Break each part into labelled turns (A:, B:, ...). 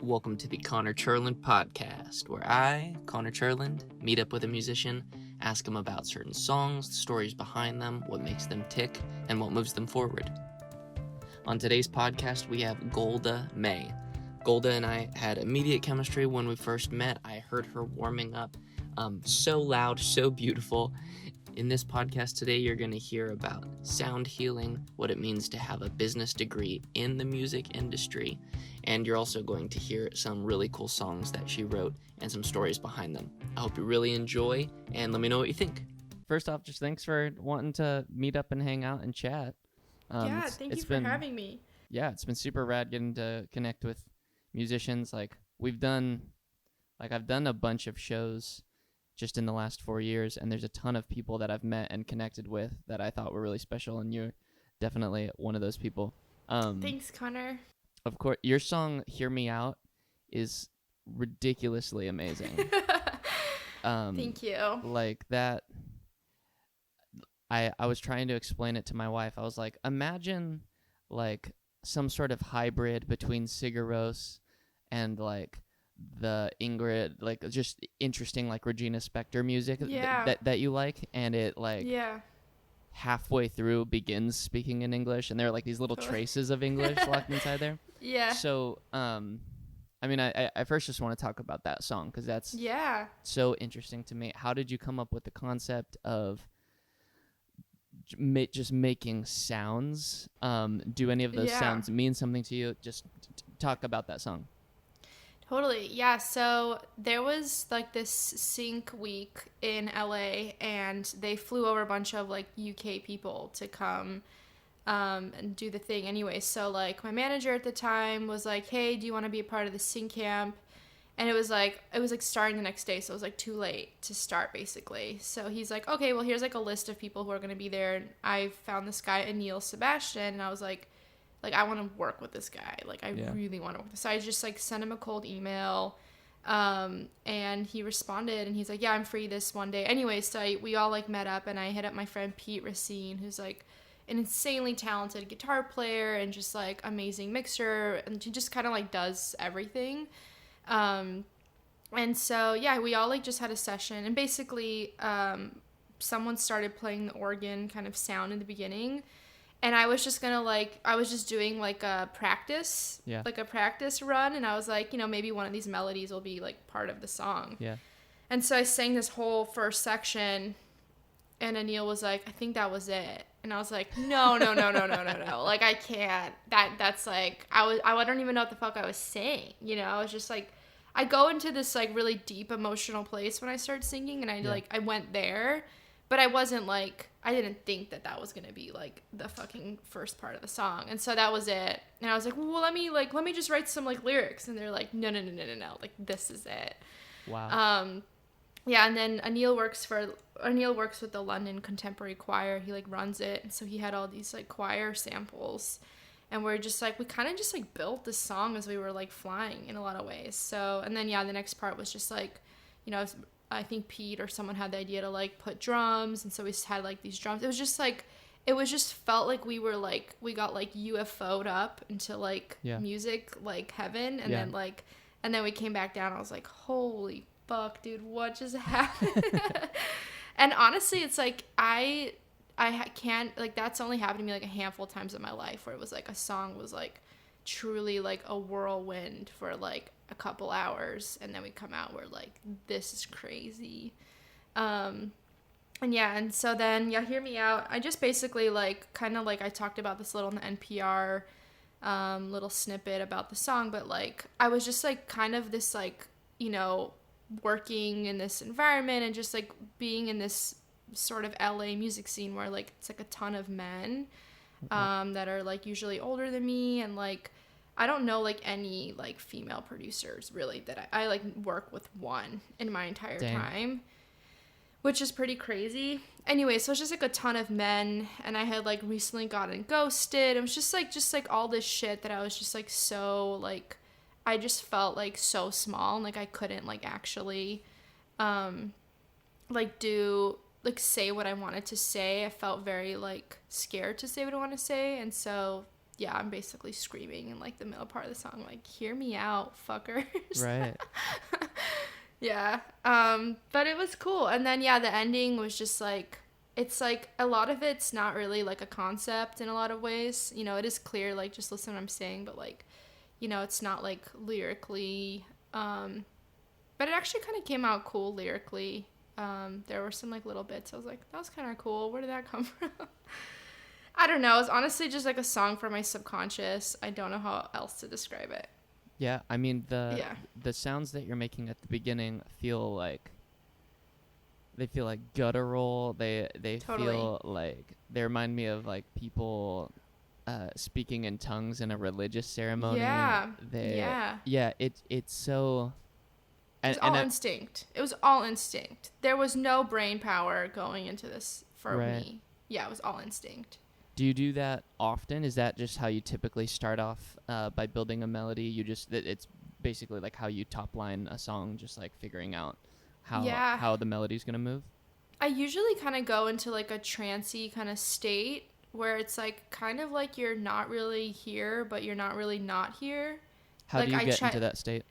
A: Welcome to the Cherland podcast, where I, Connor Cherland, meet up with a musician, ask them about certain songs, the stories behind them, what makes them tick, and what moves them forward. On today's podcast, we have Golda May. Golda and I had immediate chemistry when we first met. I heard her warming up so loud, so beautiful. In this podcast today, you're going to hear about sound healing, what it means to have a business degree in the music industry, and you're also going to hear some really cool songs that she wrote and some stories behind them. I hope you really enjoy, and let me know what you think. First off, just thanks for wanting to meet up and hang out and chat.
B: Thank you for having me.
A: Yeah, it's been super rad getting to connect with musicians. I've done a bunch of shows just in the last 4 years, and there's a ton of people that I've met and connected with that I thought were really special, and you're definitely one of those people.
B: Thanks, Connor.
A: Of course, your song "Hear Me Out" is ridiculously amazing.
B: Thank you.
A: Like that, I was trying to explain it to my wife. I was like, imagine like some sort of hybrid between Sigur Rós and like the Ingrid, like just interesting like Regina Spektor music that you like, and it like halfway through begins speaking in English, and there are like these little traces of English locked inside there.
B: Yeah.
A: So I mean, I first just want to talk about that song because that's so interesting to me. How did you come up with the concept of just making sounds? Do any of those sounds mean something to you? Just talk about that song.
B: Totally. Yeah. So there was like this sync week in LA, and they flew over a bunch of like UK people to come and do the thing anyway. So like my manager at the time was like, hey, do you want to be a part of the sync camp? And it was like starting the next day. So it was like too late to start basically. So he's like, okay, well, here's like a list of people who are going to be there. And I found this guy, Anil Sebastian, and I was like, I want to work with this guy. Like, I really want to work with this. So I just, like, sent him a cold email, and he responded, and he's like, yeah, I'm free this one day. Anyway, so we all, like, met up, and I hit up my friend Pete Racine, who's, like, an insanely talented guitar player and just, like, amazing mixer, and he just kind of, like, does everything. And so, yeah, we all, like, just had a session, and basically, someone started playing the organ kind of sound in the beginning. And I was just I was just doing like a practice run. And I was like, maybe one of these melodies will be like part of the song. Yeah. And so I sang this whole first section, and Anil was like, I think that was it. And I was like, no. Like, I can't. That's like, I don't even know what the fuck I was saying. I was just like, I go into this like really deep emotional place when I start singing, and I went there. But I wasn't like, I didn't think that was going to be like the fucking first part of the song. And so that was it. And I was like, well, let me just write some like lyrics. And they're like, no. Like, this is it.
A: Wow.
B: Yeah. And then Anil works with the London Contemporary Choir. He like runs it. And so he had all these like choir samples. And we kind of just like built the song as we were like flying in a lot of ways. So, and then, the next part was just like, I think Pete or someone had the idea to like put drums, and so we had like these drums. It was just felt like we got like UFO'd up into like music like heaven, and then we came back down. I was like, holy fuck, dude, what just happened? And honestly, it's like I can't, like, that's only happened to me like a handful of times in my life where it was like a song was like truly like a whirlwind for like a couple hours, and then we come out, we're like, this is crazy. And so then Hear Me Out, I just basically like kind of like I talked about this little in the NPR little snippet about the song, but like I was just like kind of this like working in this environment and just like being in this sort of LA music scene where like it's like a ton of men that are like usually older than me, and like I don't know like any like female producers really that I like work with one in my entire time, which is pretty crazy. Anyway, so it's just like a ton of men, and I had like recently gotten ghosted. It was just like all this shit that I was just like so like I just felt like so small, and like I couldn't like actually like do say what I wanted to say. I felt very like scared to say what I want to say, and so yeah, I'm basically screaming in like the middle part of the song, like, hear me out, fuckers.
A: Right.
B: Yeah. But it was cool. And then, yeah, the ending was just like, it's like a lot of it's not really like a concept in a lot of ways. You know, it is clear, like, just listen to what I'm saying, but like, you know, it's not like lyrically, but it actually kind of came out cool lyrically. There were some like little bits. I was like, that was kind of cool. Where did that come from? I don't know. It's honestly just like a song for my subconscious. I don't know how else to describe it.
A: Yeah, I mean the sounds that you're making at the beginning feel like guttural. They
B: Totally.
A: feel like they remind me of like people speaking in tongues in a religious ceremony.
B: Yeah.
A: It's so.
B: It was all instinct. It was all instinct. There was no brain power going into this for me. Yeah, it was all instinct.
A: Do you do that often? Is that just how you typically start off by building a melody? It's basically like how you top line a song, just like figuring out how the melody's gonna move?
B: I usually kind of go into like a trancey kind of state where it's like kind of like you're not really here, but you're not really not here.
A: How
B: like
A: do you get into that state?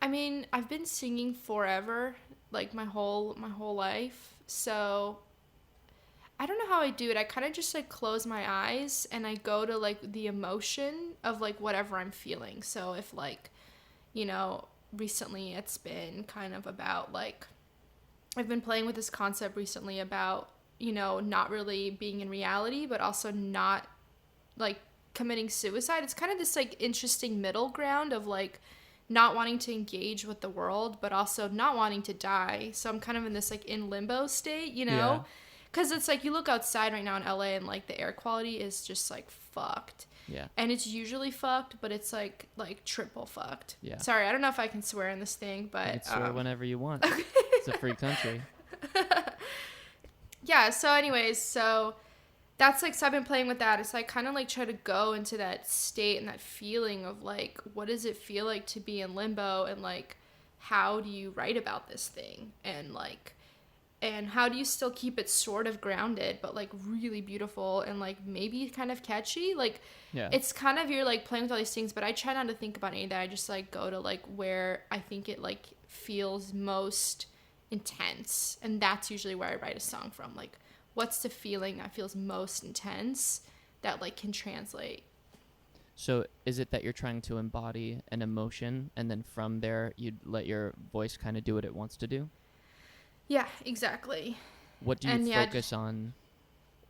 B: I mean, I've been singing forever, like my whole life. So I don't know how I do it. I kind of just like close my eyes and I go to like the emotion of like whatever I'm feeling. So if like, you know, recently it's been kind of about like, I've been playing with this concept recently about, you know, not really being in reality, but also not like committing suicide. It's kind of this like interesting middle ground of like not wanting to engage with the world, but also not wanting to die. So I'm kind of in this like in limbo state, you know? Because it's like you look outside right now in LA and like the air quality is just like fucked.
A: Yeah.
B: And it's usually fucked, but it's like triple fucked.
A: Yeah.
B: Sorry, I don't know if I can swear in this thing, but
A: you can swear whenever you want. It's a free country.
B: Yeah, so anyways, so that's like, so I've been playing with that. It's like kind of like try to go into that state and that feeling of like, what does it feel like to be in limbo, and like, how do you write about this thing, and like, and how do you still keep it sort of grounded, but like really beautiful and like maybe kind of catchy? Like, it's kind of, you're like playing with all these things, but I try not to think about any of that. I just like go to like where I think it like feels most intense, and that's usually where I write a song from. Like, what's the feeling that feels most intense that like can translate?
A: So is it that you're trying to embody an emotion, and then from there you'd let your voice kind of do what it wants to do?
B: Yeah, exactly.
A: What do you focus on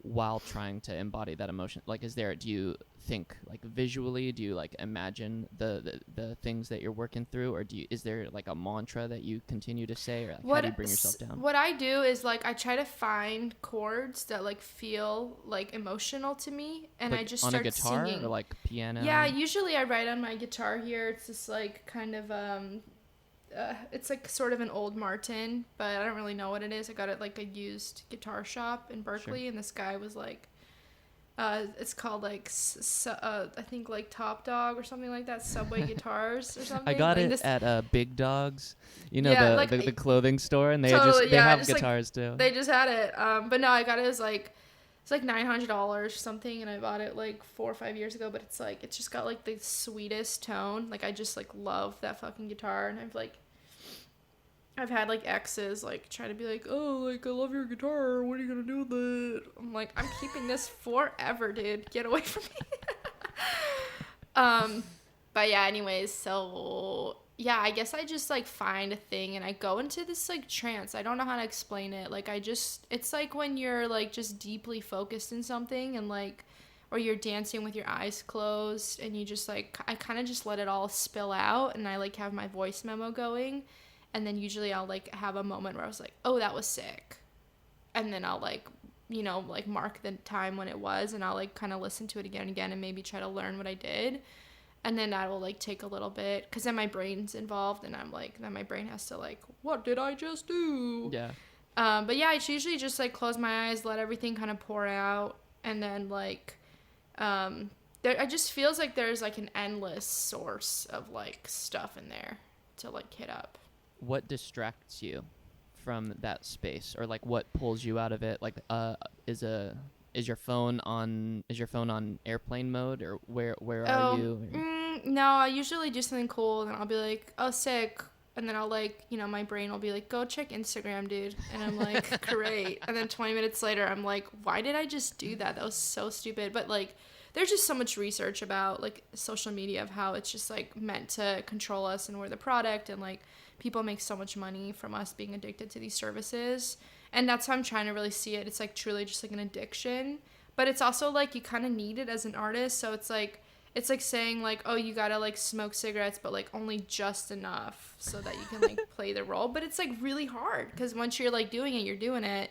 A: while trying to embody that emotion? Like, do you think like visually? Do you like imagine the things that you're working through, or is there like a mantra that you continue to say, or like, how do you bring yourself down?
B: What I do is like I try to find chords that like feel like emotional to me, and
A: like
B: I just
A: on
B: start
A: a guitar
B: singing.
A: Or like piano?
B: Yeah, usually I write on my guitar here. It's just like kind of it's like sort of an old Martin, but I don't really know what it is. I got it like a used guitar shop in Berkeley, and this guy was like, it's called like I think like Top Dog or something like that, Subway Guitars or something.
A: I got
B: like
A: it at Big Dogs, you know, the clothing store, and they have guitars too.
B: They just had it, but no, I got it as like, it's like $900 or something, and I bought it like 4 or 5 years ago. But it's like, it's just got like the sweetest tone. Like, I just like love that fucking guitar, and I've had like exes like try to be like, oh, like I love your guitar, what are you gonna do with it? I'm like, I'm keeping this forever, dude. Get away from me. But yeah, anyways, so yeah, I guess I just like find a thing and I go into this like trance. I don't know how to explain it. Like, it's like when you're like just deeply focused in something, and like, or you're dancing with your eyes closed, and you just like, I kind of just let it all spill out, and I like have my voice memo going. And then usually I'll like have a moment where I was like, oh, that was sick. And then I'll like, you know, like mark the time when it was, and I'll like kind of listen to it again and again, and maybe try to learn what I did. And then that will like take a little bit, because then my brain's involved, and I'm like, then my brain has to like, what did I just do?
A: Yeah.
B: But yeah, it's usually just like close my eyes, let everything kind of pour out. And then like, it just feels like there's like an endless source of like stuff in there to like hit up.
A: What distracts you from that space, or like what pulls you out of it? Like, is a your phone on airplane mode, or where are
B: Oh,
A: you?
B: no, I usually do something cool, and I'll be like, oh, sick. And then I'll like, my brain will be like, go check Instagram, dude. And I'm like, great. And then 20 minutes later, I'm like, why did I just do that? That was so stupid. But like, there's just so much research about like social media of how it's just like meant to control us, and we're the product, and like people make so much money from us being addicted to these services. And that's how I'm trying to really see it. It's like truly just like an addiction. But it's also like you kind of need it as an artist. So it's like saying like, oh, you gotta like smoke cigarettes, but like only just enough so that you can like play the role. But it's like really hard because once you're like doing it, you're doing it,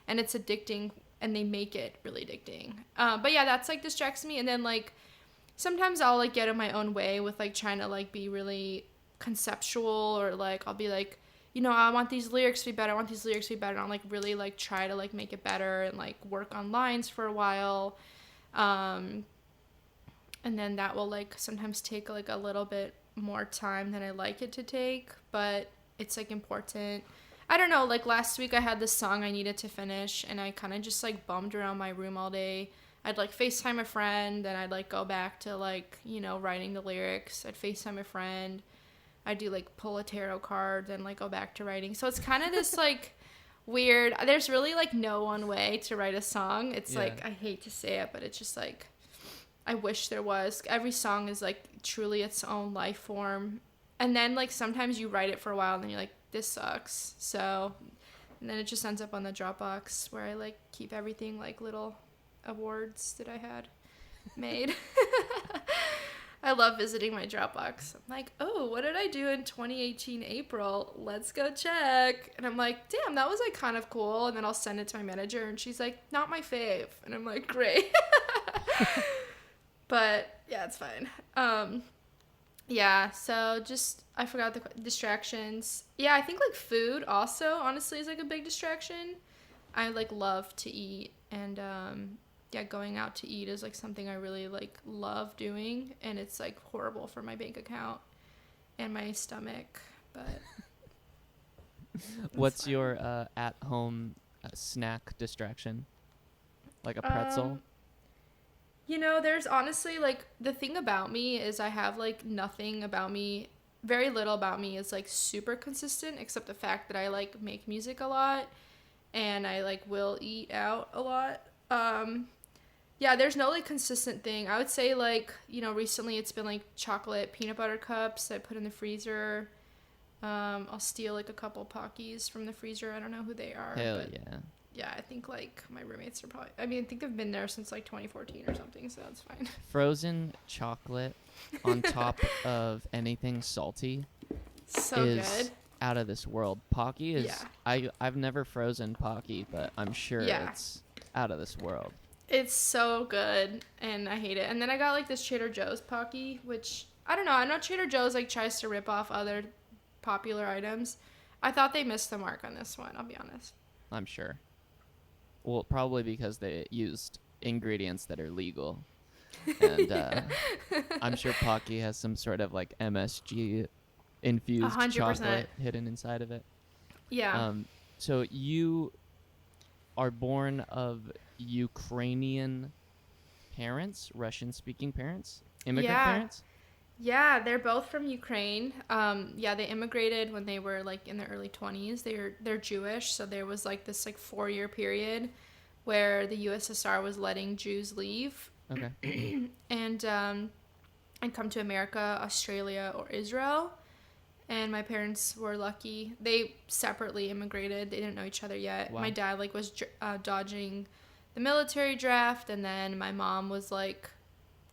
B: and it's addicting, and they make it really addicting. But yeah, that's like distracts me. And then like sometimes I'll like get in my own way with like trying to like be really conceptual, or like I'll be like, I want these lyrics to be better. I want these lyrics to be better. And I'll like really like try to like make it better and like work on lines for a while. And then that will like sometimes take like a little bit more time than I like it to take, but it's like important. I don't know, like last week I had this song I needed to finish, and I kind of just like bummed around my room all day. I'd like FaceTime a friend, and I'd like go back to like, writing the lyrics. I'd FaceTime a friend. I'd do like pull a tarot card, then like go back to writing. So it's kind of this like weird, there's really like no one way to write a song. It's like, I hate to say it, but it's just like, I wish there was. Every song is like truly its own life form. And then like sometimes you write it for a while and then you're like, this sucks. So, and then it just ends up on the Dropbox where I like keep everything, like little awards that I had made. I love visiting my Dropbox. I'm like, oh, what did I do in 2018 April? Let's go check. And I'm like, damn, that was like kind of cool. And then I'll send it to my manager, and she's like, not my fave. And I'm like, great. But yeah, it's fine. Yeah, so just, I forgot the distractions. Yeah, I think like food also honestly is like a big distraction. I like love to eat, and yeah, going out to eat is like something I really like love doing, and it's like horrible for my bank account and my stomach, but
A: What's
B: fine.
A: your at home snack distraction? Like a pretzel?
B: There's honestly like, the thing about me is I have like nothing about me, very little about me is like super consistent, except the fact that I like make music a lot, and I like will eat out a lot. Yeah, there's no like consistent thing. I would say like, recently it's been like chocolate peanut butter cups I put in the freezer. I'll steal like a couple Pockies from the freezer. I don't know who they are.
A: Hell
B: but
A: yeah.
B: Yeah, I think like my roommates are probably, I think they've been there since like 2014 or something, so that's fine.
A: Frozen chocolate on top of anything salty
B: So
A: is
B: good.
A: out of this world. Pocky is,
B: Yeah.
A: I've never frozen Pocky, but I'm sure it's out of this world.
B: It's so good, and I hate it. And then I got like this Trader Joe's Pocky, which I don't know. I know Trader Joe's like tries to rip off other popular items. I thought they missed the mark on this one, I'll be honest.
A: I'm sure. Well, probably because they used ingredients that are legal. And I'm sure Pocky has some sort of like MSG infused
B: 100%.
A: chocolate hidden inside of it.
B: Yeah.
A: So you are born of Ukrainian parents, Russian-speaking parents, immigrant parents?
B: Yeah, they're both from Ukraine. Yeah, they immigrated when they were like in their early 20s. They're Jewish, so there was like this like 4-year period where the USSR was letting Jews leave.
A: Okay.
B: And come to America, Australia, or Israel. And my parents were lucky. They separately immigrated. They didn't know each other yet.
A: Wow.
B: My dad like was dodging the military draft, and then my mom was like,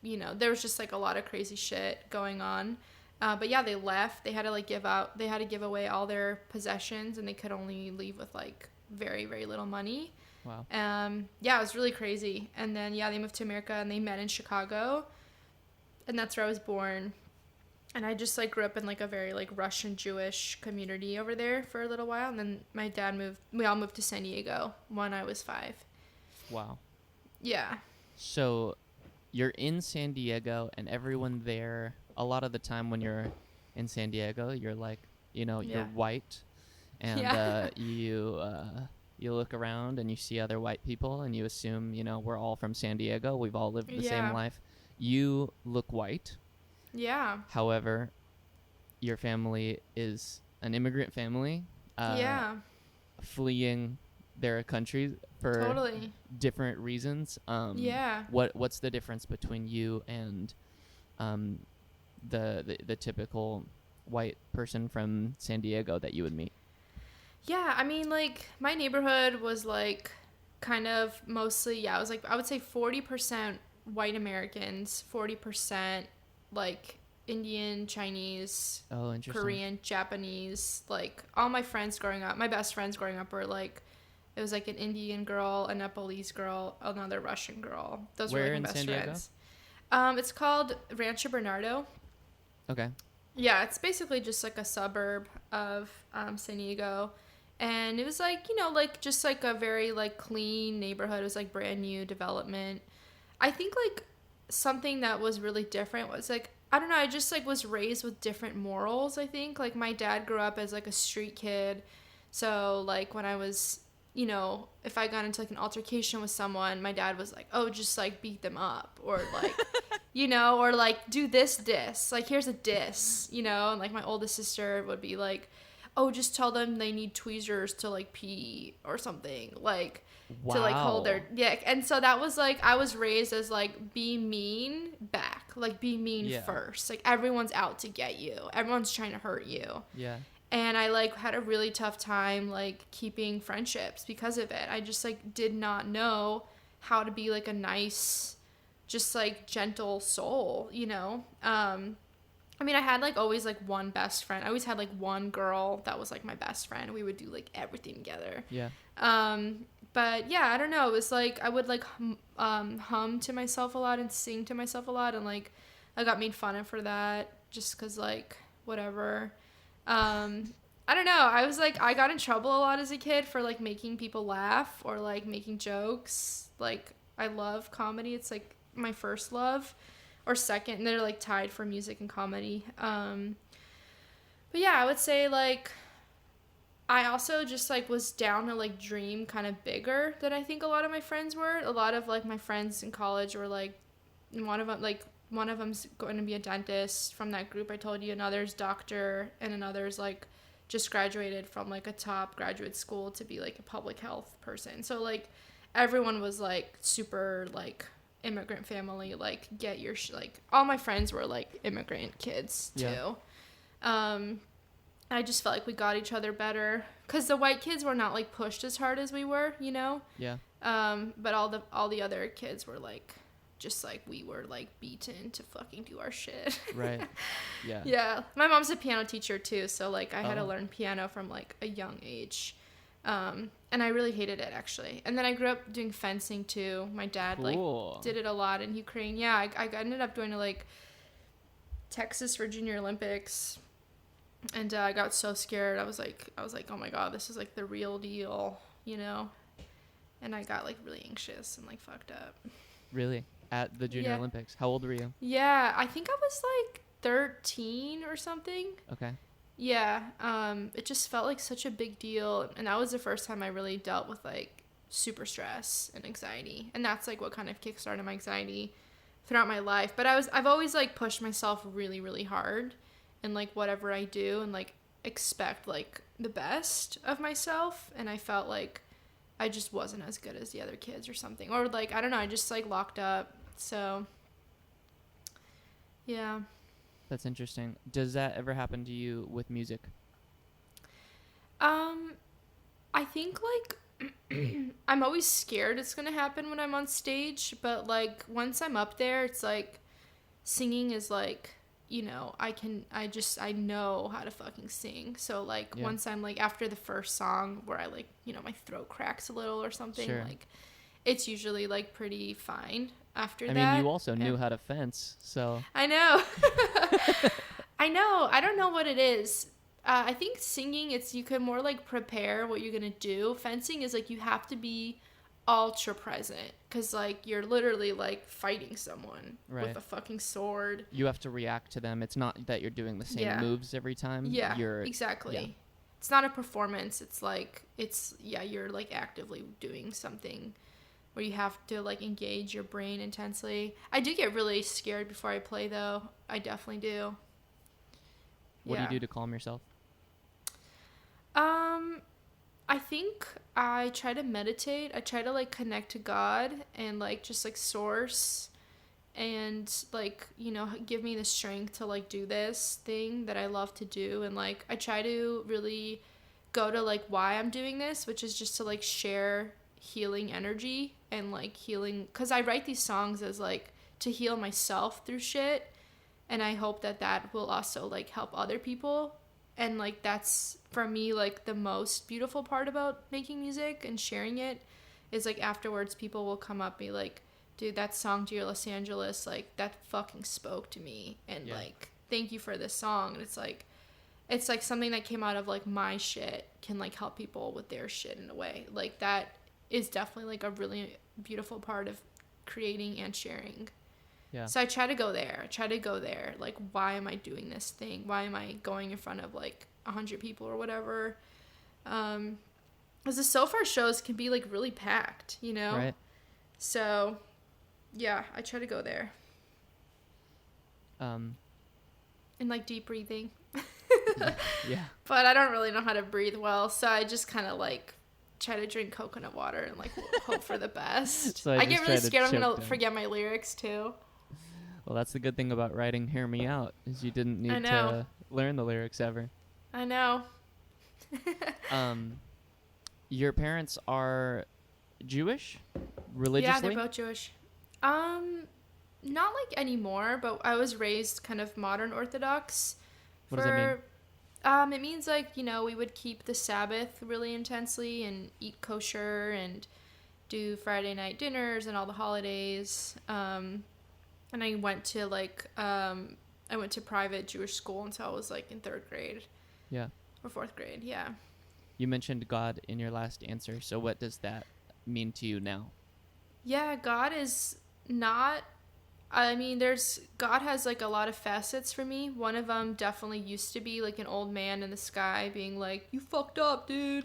B: there was just like a lot of crazy shit going on. But yeah, they left. They had to give away all their possessions, and they could only leave with like very, very little money.
A: Wow.
B: Yeah, it was really crazy. And then yeah, they moved to America, and they met in Chicago, and that's where I was born. And I just like grew up in like a very like Russian Jewish community over there for a little while, and then we all moved to San Diego when I was 5.
A: Wow.
B: Yeah.
A: So you're in San Diego, and everyone there, a lot of the time when you're in San Diego, you're like, you're white, and you look around and you see other white people and you assume, we're all from San Diego. We've all lived the same life. You look white.
B: Yeah.
A: However, your family is an immigrant family. Fleeing their country for different reasons. What's the difference between you and the typical white person from San Diego that you would meet?
B: Yeah, I mean, like, my neighborhood was, like, kind of mostly, it was, like, I would say 40% white Americans, 40%, like, Indian, Chinese, Korean, Japanese. Like, all my friends growing up, my best friends growing up were, like, it was, like, an Indian girl, a Nepalese girl, another Russian girl. Those were, like, my best friends. It's called Rancho Bernardo.
A: Okay.
B: Yeah, it's basically just, like, a suburb of San Diego. And it was, like, like, just, like, a very, like, clean neighborhood. It was, like, brand new development. I think, like, something that was really different was, like, I don't know, I just, like, was raised with different morals, I think. Like, my dad grew up as, like, a street kid. So, like, when I was, if I got into, like, an altercation with someone, my dad was like, oh, just, like, beat them up. Or, like, or, like, do this. Like, here's a diss, And, like, my oldest sister would be like, oh, just tell them they need tweezers to, like, pee or something, like, to, like, hold their, and so that was, like, I was raised as, like, be mean back, like, be mean first, like, everyone's out to get you, everyone's trying to hurt you, and I, like, had a really tough time, like, keeping friendships because of it. I just, like, did not know how to be, like, a nice, just, like, gentle soul, I mean, I had, like, always, like, one best friend. I always had, like, one girl that was, like, my best friend. We would do, like, everything together. Yeah. But, yeah, I don't know. It was, like, I would, like, hum to myself a lot and sing to myself a lot. And, like, I got made fun of for that just because, like, whatever. I don't know. I was, like, I got in trouble a lot as a kid for, like, making people laugh or, like, making jokes. Like, I love comedy. It's, like, my first love. Or second, and they're, like, tied for music and comedy. But, yeah, I would say, like, I also just, like, was down to, like, dream kind of bigger than I think a lot of my friends were. A lot of, like, my friends in college were, like, one of them's going to be a dentist from that group I told you. Another's doctor, and another's, like, just graduated from, like, a top graduate school to be, like, a public health person. So, like, everyone was, like, super, like, immigrant family, like, get your like, all my friends were, like, immigrant kids too. I just felt like we got each other better because the white kids were not, like, pushed as hard as we were, but all the other kids were, like, just, like, we were, like, beaten to fucking do our shit. Right. Yeah, my mom's a piano teacher too, so, like, I had to learn piano from, like, a young age. And I really hated it, actually. And then I grew up doing fencing, too. My dad, like, did it a lot in Ukraine. Yeah, I ended up going to, like, Texas for Junior Olympics. And I got so scared. I was like, oh, my God, this is, like, the real deal, And I got, like, really anxious and, like, fucked up.
A: Really? At the Junior Olympics? How old were you?
B: Yeah, I think I was, like, 13 or something. Okay. Yeah, it just felt like such a big deal, and that was the first time I really dealt with, like, super stress and anxiety, and that's, like, what kind of kickstarted my anxiety throughout my life. But I've always, like, pushed myself really, really hard in, like, whatever I do, and, like, expect, like, the best of myself, and I felt like I just wasn't as good as the other kids or something, or, like, I don't know, I just, like, locked up, so, yeah.
A: That's interesting. Does that ever happen to you with music?
B: I think, like, I'm always scared it's gonna happen when I'm on stage, but, like, once I'm up there, it's, like, singing is, like, I know how to fucking sing. So, like, once I'm, like, after the first song where I, like, my throat cracks a little or something, like, it's usually, like, pretty fine after that.
A: I mean, you also knew how to fence, so.
B: I know. I know. I don't know what it is. I think singing, you can more, like, prepare what you're going to do. Fencing is, like, you have to be ultra present because, like, you're literally, like, fighting someone with a fucking sword.
A: You have to react to them. It's not that you're doing the same moves every time.
B: Yeah, exactly. Yeah. it's not a performance. It's like, you're like actively doing something where you have to like engage your brain intensely. I do get really scared before I play though. I definitely do.
A: What do you do to calm yourself?
B: I think I try to meditate. I try to like connect to God and like just like source and like, you know, give me the strength to like do this thing that I love to do. And like I try to really go to like why I'm doing this, which is just to like share healing energy and like healing, because I write these songs as like to heal myself through shit, and I hope that that will also like help other people. And like that's for me like the most beautiful part about making music and sharing it is like afterwards people will come up and be like, dude, that song Dear Los Angeles, like that fucking spoke to me, and like thank you for this song. And it's like something that came out of like my shit can like help people with their shit in a way. Like that is definitely like a really beautiful part of creating and sharing. Yeah. So I try to go there. Like, why am I doing this thing? Why am I going in front of like 100 people or whatever? Because the So Far shows can be like really packed, you know? Right. So yeah, I try to go there. And like deep breathing. Yeah. But I don't really know how to breathe well, so I just kind of like try to drink coconut water and like hope for the best. So I get really scared I'm gonna forget my lyrics too.
A: Well, that's the good thing about writing Hear Me Out, is you didn't need to learn the lyrics ever.
B: I know.
A: Your parents are Jewish? Religiously?
B: Yeah, they're both Jewish. Not like anymore, but I was raised kind of modern Orthodox.
A: What does that mean?
B: It means like, you know, we would keep the Sabbath really intensely and eat kosher and do Friday night dinners and all the holidays. And I went to like private Jewish school until I was like in 3rd grade.
A: Yeah.
B: Or 4th grade, yeah.
A: You mentioned God in your last answer, so what does that mean to you now?
B: Yeah, God is not, God has like a lot of facets for me. One of them definitely used to be like an old man in the sky being like, you fucked up, dude.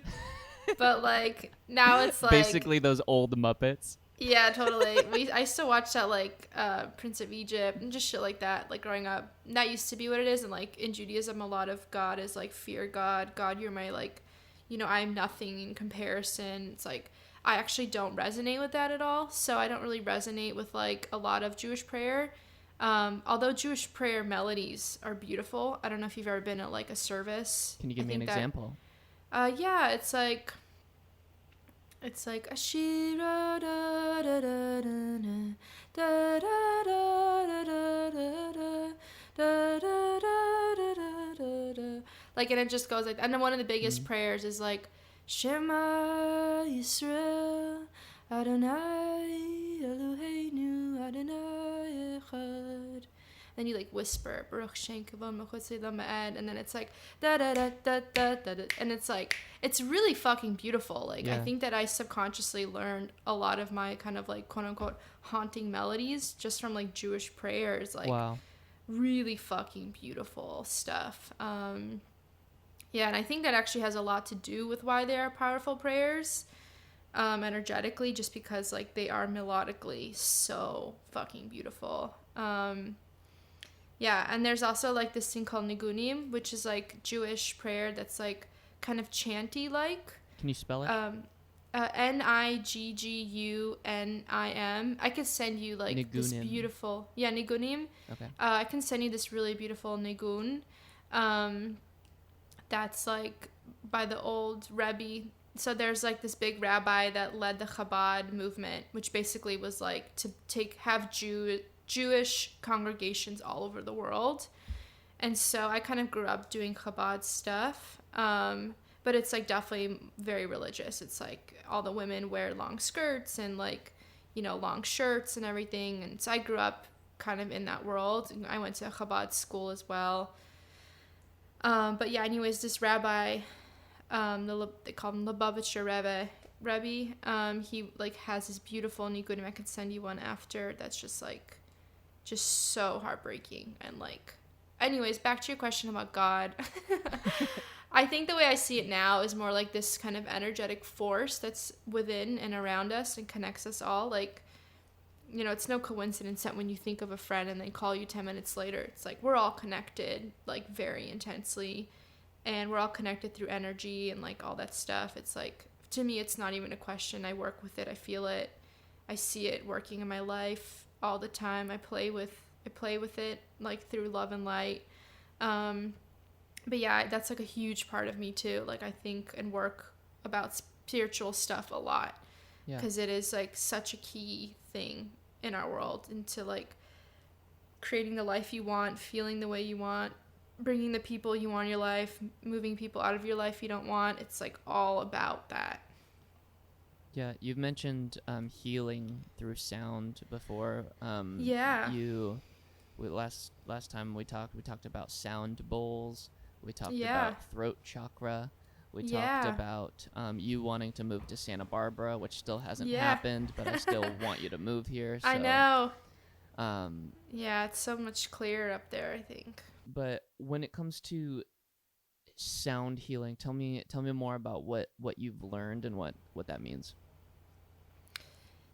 B: But like now it's like
A: basically those old Muppets.
B: Yeah, totally. I used to watch that, like, Prince of Egypt and just shit like that, like, growing up. And that used to be what it is. And, like, in Judaism, a lot of God is, like, fear God. God, you're my, like, you know, I'm nothing in comparison. It's, like, I actually don't resonate with that at all. So I don't really resonate with, like, a lot of Jewish prayer. Although Jewish prayer melodies are beautiful. I don't know if you've ever been at, like, a service.
A: Can you give me an example?
B: Yeah, it's like Ashira da da da da da da da da da, like, and it just goes like, and then one of the biggest prayers is like Shema Yisrael Adonai Eloheinu Adonai Echad. Then you like whisper Baruch Shem Kavod Mechutz Ma'ed, and then it's like da da da da da da, and it's like it's really fucking beautiful. Like I think that I subconsciously learned a lot of my kind of like quote unquote haunting melodies just from like Jewish prayers. Like really fucking beautiful stuff. Yeah, and I think that actually has a lot to do with why they are powerful prayers, energetically, just because like they are melodically so fucking beautiful. Yeah, and there's also, like, this thing called Nigunim, which is, like, Jewish prayer that's, like, kind of chanty-like.
A: Can you spell it?
B: Nigunim. I could send you, like, Nigunim. This beautiful... Yeah, Nigunim.
A: Okay.
B: I can send you this really beautiful Nigun. That's, like, by the old Rebbe. So there's, like, this big rabbi that led the Chabad movement, which basically was, like, to have Jewish congregations all over the world. And so I kind of grew up doing Chabad stuff, but it's like definitely very religious. It's like all the women wear long skirts and like, you know, long shirts and everything. And so I grew up kind of in that world. I went to a Chabad school as well. But yeah, anyways, this rabbi, they call him Lubavitcher Rebbe. He like has this beautiful Nigunim. I could send you one after. That's just like so heartbreaking. And like, anyways, back to your question about God. I think the way I see it now is more like this kind of energetic force that's within and around us and connects us all. Like, you know, it's no coincidence that when you think of a friend and they call you 10 minutes later, it's like we're all connected, like, very intensely. And we're all connected through energy and, like, all that stuff. It's like, to me, it's not even a question. I work with it. I feel it. I see it working in my life all the time. I play with it, like, through love and light. But yeah, that's like a huge part of me too. Like, I think and work about spiritual stuff a lot because it is like such a key thing in our world, into like creating the life you want, feeling the way you want, bringing the people you want in your life, moving people out of your life you don't want. It's like all about that.
A: Yeah, you've mentioned healing through sound before. Last time we talked about sound bowls. We talked about throat chakra. We talked about you wanting to move to Santa Barbara, which still hasn't happened, but I still want you to move here. So,
B: I know. It's so much clearer up there, I think.
A: But when it comes to sound healing, tell me more about what you've learned and what that means.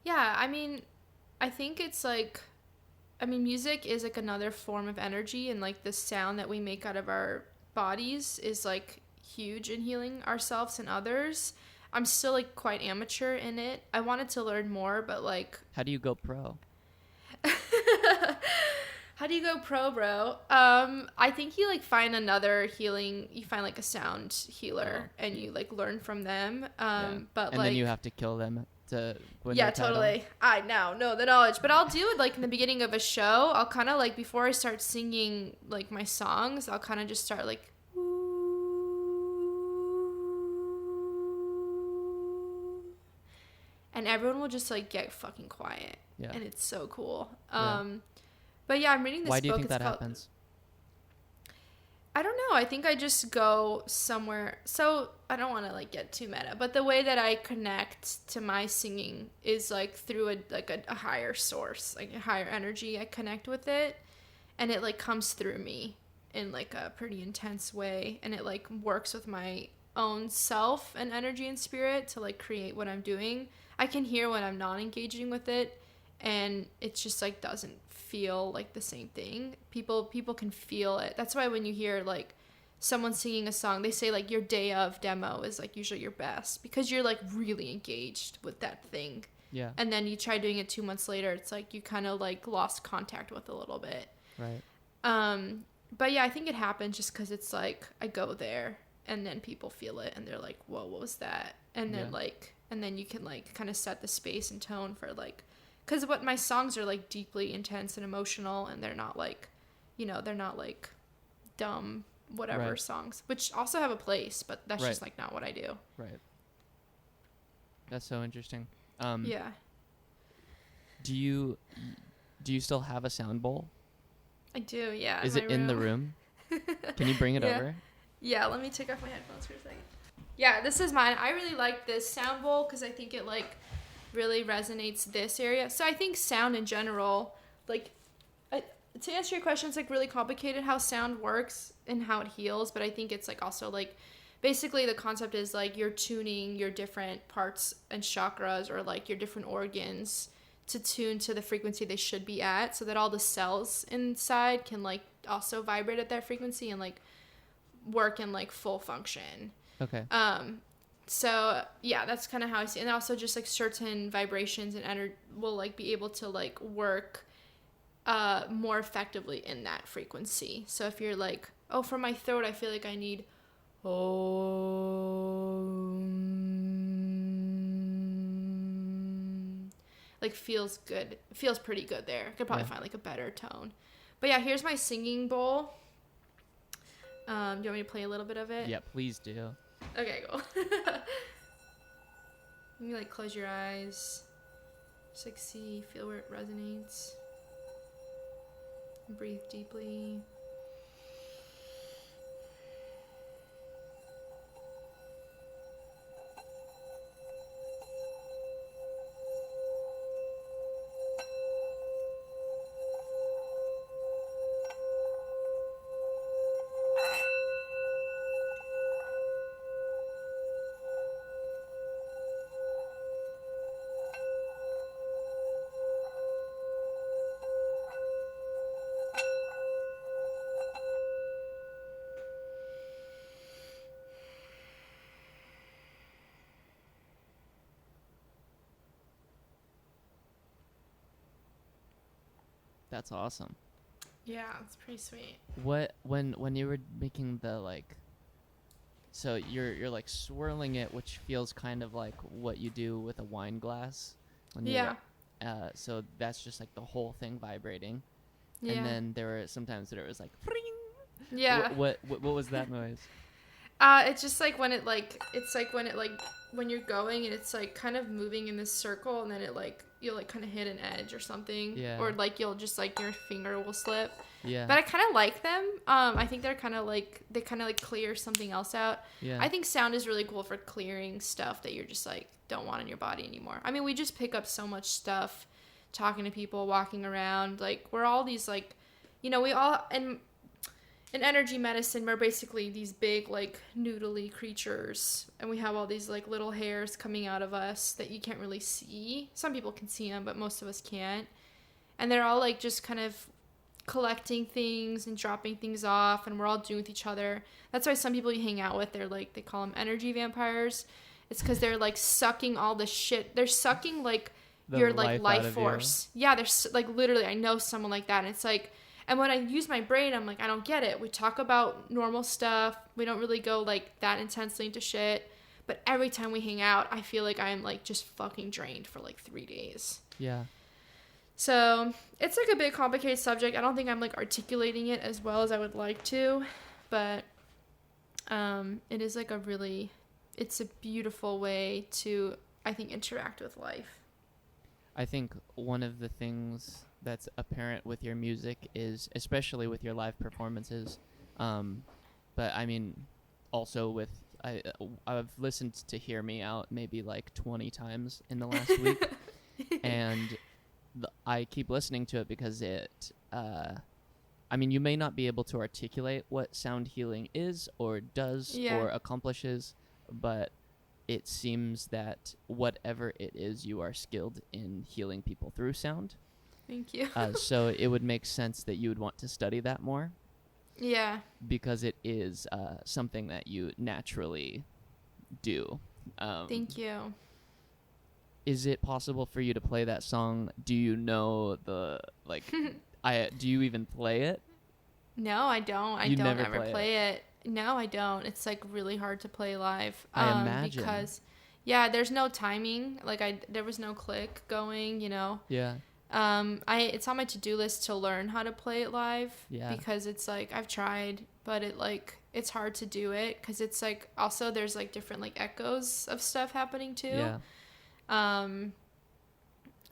B: Yeah, I mean, I think it's like, music is like another form of energy, and like the sound that we make out of our bodies is like huge in healing ourselves and others. I'm still like quite amateur in it. I wanted to learn more, but like,
A: how do you go pro?
B: How do you go pro, bro? I think you like find another healing. You find like a sound healer, and you like learn from them. But
A: and then you have to kill them to win
B: yeah,
A: their title.
B: totally. I now know the knowledge, but I'll do it like in the beginning of a show. I'll kind of like, before I start singing like my songs, I'll kind of just start like, and everyone will just like get fucking quiet. Yeah. And it's so cool. But yeah, I'm reading this book.
A: Why do you think that happens?
B: I don't know. I think I just go somewhere. So I don't want to like get too meta, but the way that I connect to my singing is like through a higher source, like a higher energy. I connect with it, and it like comes through me in like a pretty intense way, and it like works with my own self and energy and spirit to like create what I'm doing. I can hear when I'm not engaging with it, and it just like doesn't feel like the same thing. People can feel it. That's why when you hear like someone singing a song, they say like your day of demo is like usually your best, because you're like really engaged with that thing. Yeah. And then you try doing it 2 months later, it's like you kind of like lost contact with a little bit. Right. But yeah, I think it happens just because it's like I go there and then people feel it and they're like, whoa, what was that? And then and then you can like kind of set the space and tone for like, because what my songs are like deeply intense and emotional, and they're not like, they're not like dumb whatever songs, which also have a place, but that's just like not what I do. Right.
A: That's so interesting.
B: Yeah.
A: Do you still have a sound bowl?
B: I do, yeah.
A: Is it in the room? Can you bring it over?
B: Yeah, let me take off my headphones for a second. Yeah, this is mine. I really like this sound bowl because I think it like really resonates this area. So I think sound in general, like, to answer your question, it's like really complicated how sound works and how it heals, but I think it's like also like, basically the concept is like you're tuning your different parts and chakras, or like your different organs, to tune to the frequency they should be at, so that all the cells inside can like also vibrate at that frequency and like work in like full function. Okay. So yeah, that's kind of how I see it. And also just like certain vibrations and energy will like be able to like work more effectively in that frequency. So if you're like, oh, from my throat I feel like I need like feels good. It feels pretty good there. I could probably find like a better tone. But yeah, here's my singing bowl. Do you want me to play a little bit of it?
A: Yeah, please do.
B: Okay, cool. You like close your eyes. Just like feel where it resonates. Breathe deeply.
A: That's awesome.
B: Yeah, it's pretty sweet.
A: What when you were making the like, so you're like swirling it, which feels kind of like what you do with a wine glass when you're so that's just like the whole thing vibrating.
B: Yeah.
A: And then there were sometimes that it was like
B: yeah.
A: What was that noise?
B: It's just like when it like, it's like when it like, when you're going and it's like kind of moving in this circle, and then it like, you'll like kind of hit an edge or something.
A: Yeah.
B: Or like you'll just like, your finger will slip.
A: Yeah.
B: But I kind of like them. I think they're kind of like, they kind of like clear something else out.
A: Yeah.
B: I think sound is really cool for clearing stuff that you're just like, don't want in your body anymore. I mean, we just pick up so much stuff talking to people, walking around. Like, we're all these like, we all, and in energy medicine, we're basically these big, like, noodly creatures, and we have all these, like, little hairs coming out of us that you can't really see. Some people can see them, but most of us can't. And they're all, like, just kind of collecting things and dropping things off, and we're all doing with each other. That's why some people you hang out with, they're, like, they call them energy vampires. It's because they're, like, sucking all the shit. They're sucking, like, your, like, life force. Yeah, they're, like, literally, I know someone like that, and it's, like, and when I use my brain, I'm like, I don't get it. We talk about normal stuff. We don't really go, like, that intensely into shit. But every time we hang out, I feel like I'm, like, just fucking drained for, like, 3 days.
A: Yeah.
B: So it's, like, a big complicated subject. I don't think I'm, like, articulating it as well as I would like to. But it is, like, it's a beautiful way to, I think, interact with life.
A: I think one of the things that's apparent with your music is, especially with your live performances, but I mean, also with, I've listened to Hear Me Out maybe like 20 times in the last week, and I keep listening to it because it, I mean, you may not be able to articulate what sound healing is or does or accomplishes, but it seems that whatever it is, you are skilled in healing people through sound.
B: Thank you.
A: So it would make sense that you would want to study that more.
B: Yeah.
A: Because it is something that you naturally do.
B: Thank you.
A: Is it possible for you to play that song? Do you know the, like, do you even play it?
B: No, I don't. I don't ever play it. No, I don't. It's, like, really hard to play live.
A: I imagine.
B: Because, yeah, there's no timing. Like, there was no click going,
A: Yeah.
B: It's on my to-do list to learn how to play it live.
A: Yeah.
B: Because it's, like, I've tried, but it's hard to do it. Because it's, like, also there's, like, different, like, echoes of stuff happening, too.
A: Yeah.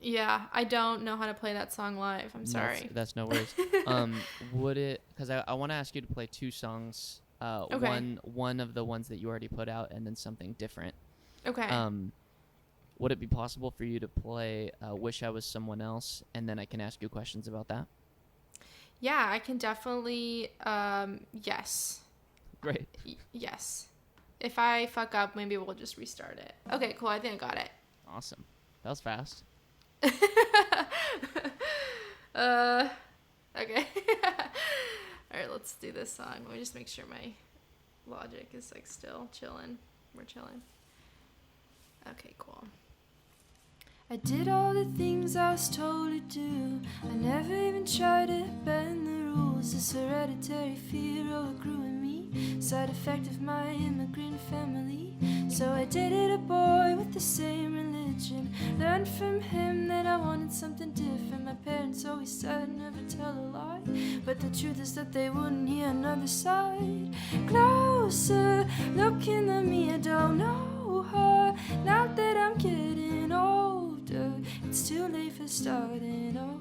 B: Yeah, I don't know how to play that song live. I'm sorry.
A: That's no worries. Would it, because I want to ask you to play 2 songs. Okay. One of the ones that you already put out, and then something different.
B: Okay.
A: Would it be possible for you to play Wish I Was Someone Else, and then I can ask you questions about that?
B: Yeah, I can definitely, yes.
A: Great.
B: Yes. If I fuck up, maybe we'll just restart it. Okay, cool. I think I got it.
A: Awesome. That was fast.
B: Okay. All right, let's do this song. Let me just make sure my Logic is, like, still chilling. We're chilling. Okay, cool. I did all the things I was told to do. I never even tried to bend the rules. This hereditary fear overgrew in me, side effect of my immigrant family. So I dated a boy with the same religion, learned from him that I wanted something different. My parents always said never tell a lie, but the truth is that they wouldn't hear another side. Closer, looking at me, I don't know her. Now that I'm getting older, it's too late for starting over.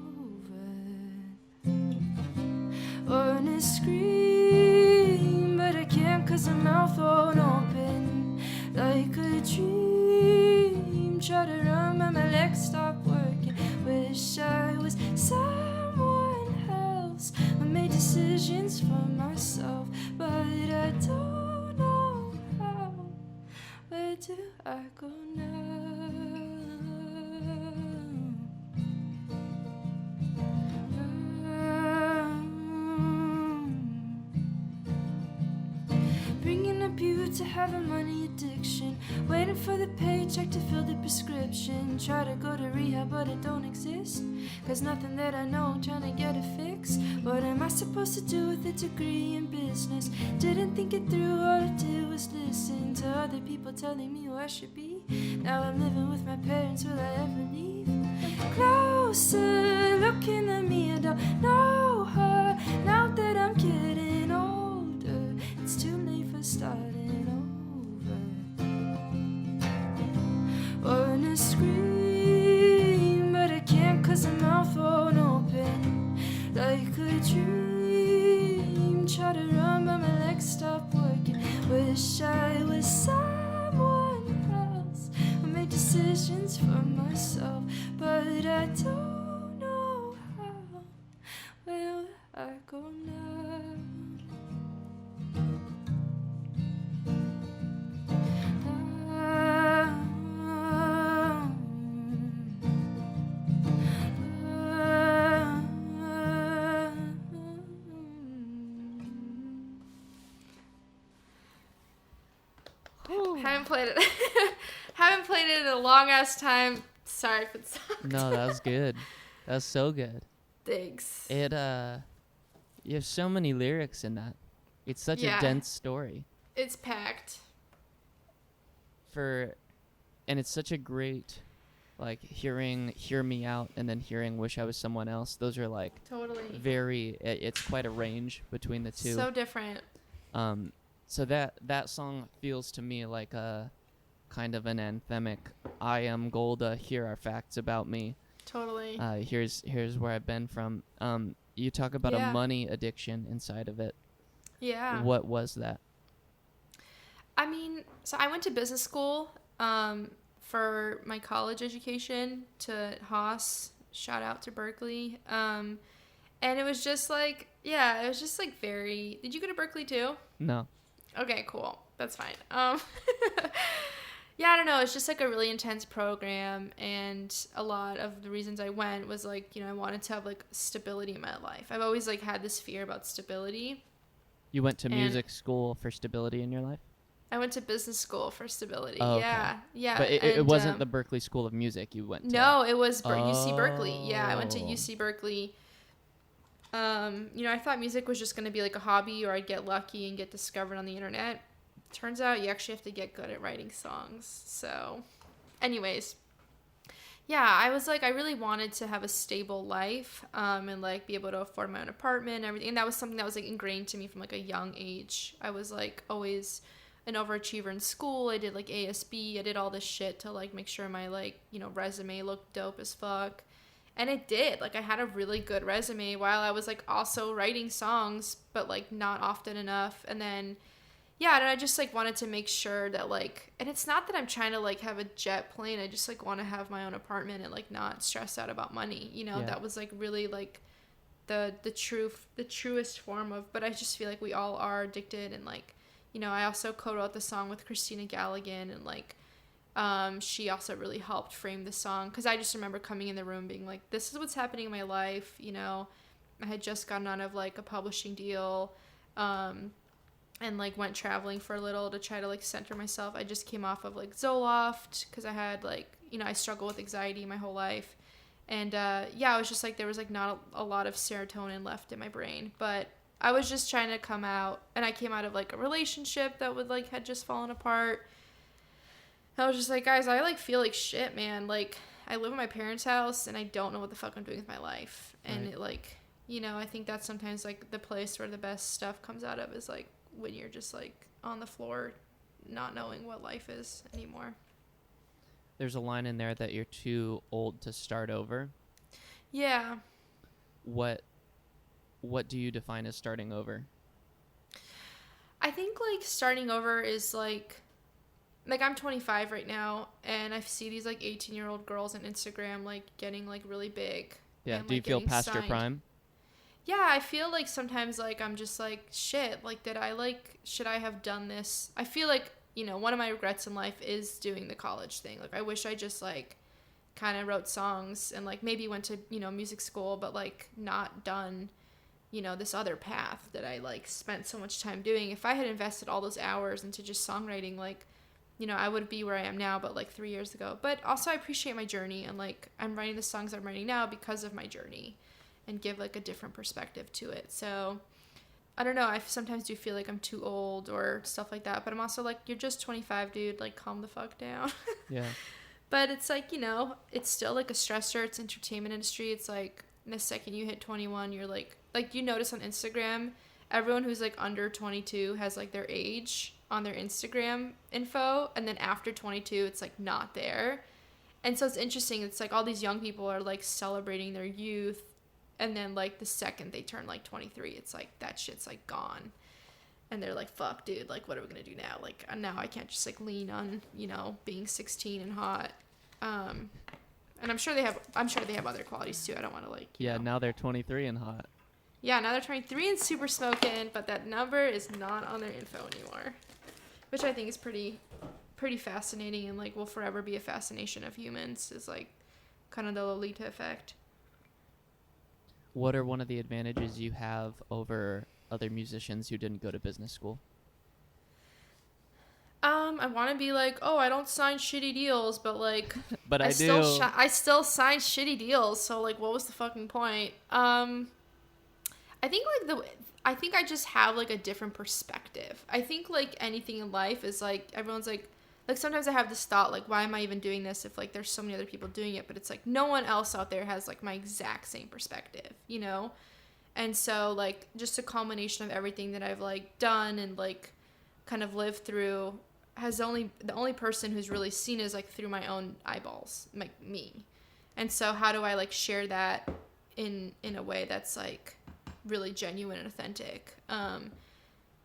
B: Or to scream, but I can't 'cause my mouth won't open. Like a dream, try to run but my legs stop working. Wish I was someone else. I made decisions for myself, but I don't know how. Where do I go now? bringing up you to have a money addiction, waiting for the paycheck to fill the prescription. Try to go to rehab, but it don't exist, 'cause nothing that I know, trying to get a fix. What am I supposed to do with a degree in business? Didn't think it through, all I did was listen to other people telling me who I should be. Now I'm living with my parents, will I ever leave? Closer, looking at me, I don't know her. Now that I'm getting older, it's too late for starting over. Wanna scream, but I can't 'cause my mouth won't open. Like a dream, try to run but my legs stop working. Wish I was someone else who made decisions for myself, but I don't know how. Where will I go now? Haven't played it. Haven't played it in a long ass time. Sorry if it sucked.
A: No, that was good. That was so good.
B: Thanks.
A: It you have so many lyrics in that. It's such a dense story.
B: It's packed.
A: And it's such a great, like, hearing Hear Me Out and then hearing Wish I Was Someone Else. Those are like
B: totally
A: it's quite a range between the two.
B: So different.
A: So that song feels to me like a kind of an anthemic. I am Golda, here are facts about me.
B: Totally.
A: Here's where I've been from. You talk about a money addiction inside of it.
B: Yeah.
A: What was that?
B: I mean, so I went to business school for my college education to Haas. Shout out to Berkeley. And it was just like, very... Did you go to Berkeley too?
A: No.
B: Okay, cool. That's fine. Yeah, I don't know. It's just like a really intense program, and a lot of the reasons I went was like, I wanted to have like stability in my life. I've always like had this fear about stability.
A: You went to music school for stability in your life?
B: I went to business school for stability.
A: Oh, okay.
B: Yeah.
A: But it wasn't the Berkeley School of Music you went to?
B: No, it was UC Berkeley. Yeah, I went to UC Berkeley. I thought music was just going to be like a hobby, or I'd get lucky and get discovered on the internet. Turns out you actually have to get good at writing songs. So, anyways, yeah, I was like, I really wanted to have a stable life, and like be able to afford my own apartment and everything. And that was something that was like ingrained to me from like a young age. I was like always an overachiever in school. I did like ASB. I did all this shit to like make sure my like, resume looked dope as fuck. And it did. Like, I had a really good resume while I was like also writing songs, but like not often enough. And then, yeah, and I just like wanted to make sure that like, and it's not that I'm trying to like have a jet plane. I just like want to have my own apartment and like not stress out about money. That was like really like the truest form of, but I just feel like we all are addicted. And like, I also co-wrote the song with Christina Galligan, and like, she also really helped frame the song, because I just remember coming in the room being like, this is what's happening in my life. I had just gotten out of like a publishing deal, and like went traveling for a little to try to like center myself. I just came off of like Zoloft, because I had like, I struggle with anxiety my whole life. And I was just like, there was like not a lot of serotonin left in my brain, but I was just trying to come out. And I came out of like a relationship that had just fallen apart. I was just like, guys, I like feel like shit, man. Like, I live in my parents' house and I don't know what the fuck I'm doing with my life. And it like, I think that's sometimes like the place where the best stuff comes out of, is like when you're just like on the floor not knowing what life is anymore.
A: There's a line in there that you're too old to start over.
B: Yeah.
A: What do you define as starting over?
B: I think like starting over is like I'm 25 right now, and I see these like 18-year-old girls on Instagram like getting like really big.
A: Yeah.
B: And,
A: Do you
B: like,
A: feel past
B: signed.
A: your prime?
B: Yeah, I feel like sometimes like I'm just like, shit, like should I have done this? I feel like, one of my regrets in life is doing the college thing. Like, I wish I just like kind of wrote songs and like maybe went to, music school, but like not done this other path that I like spent so much time doing. If I had invested all those hours into just songwriting, like, I would be where I am now, but like 3 years ago. But also I appreciate my journey, and like I'm writing the songs I'm writing now because of my journey, and give like a different perspective to it. So I don't know, I sometimes do feel like I'm too old or stuff like that, but I'm also like, you're just 25, dude, like calm the fuck down.
A: Yeah.
B: But it's like, it's still like a stressor. It's entertainment industry. It's like the second you hit 21, you're like you notice on Instagram, everyone who's like under 22 has like their age on their Instagram info, and then after 22 it's like not there. And so it's interesting, it's like all these young people are like celebrating their youth, and then like the second they turn like 23, it's like that shit's like gone, and they're like, fuck, dude, like what are we gonna do now? Like now I can't just like lean on being 16 and hot. And I'm sure they have other qualities too. I don't want to like
A: now they're 23 and hot.
B: Yeah, now they're 23 and super smoking, but that number is not on their info anymore, which I think is pretty fascinating, and like will forever be a fascination of humans, is like kind of the Lolita effect.
A: What are one of the advantages you have over other musicians who didn't go to business school?
B: I want to be like, oh, I don't sign shitty deals, but like,
A: but I do.
B: I still sign shitty deals. So like, what was the fucking point? I think I just have like a different perspective. I think like anything in life is like, everyone's like sometimes I have this thought, like, why am I even doing this if like there's so many other people doing it? But it's like no one else out there has like my exact same perspective, And so like just a combination of everything that I've like done and like kind of lived through has the only person who's really seen is like through my own eyeballs, like me. And so how do I like share that in a way that's like really genuine and authentic?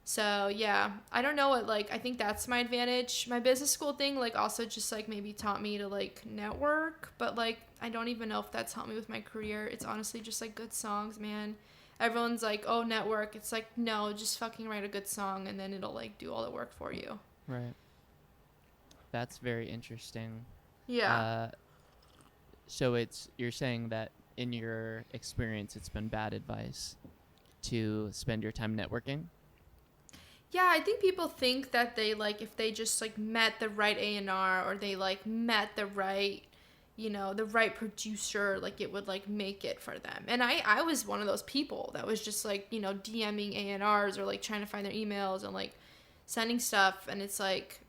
B: So yeah, I don't know what, like, I think that's my advantage. My business school thing, like, also just like maybe taught me to like network, but like I don't even know if that's helped me with my career. It's honestly just like good songs, man. Everyone's like, oh, network. It's like, no, just fucking write a good song and then it'll like do all the work for you.
A: Right. That's very interesting.
B: Yeah.
A: So you're saying that in your experience, it's been bad advice to spend your time networking?
B: Yeah, I think people think that they like, if they just like met the right A&R or they like met the right, the right producer, like it would like make it for them. And I was one of those people that was just like, DMing A&Rs or like trying to find their emails and like sending stuff. And it's like,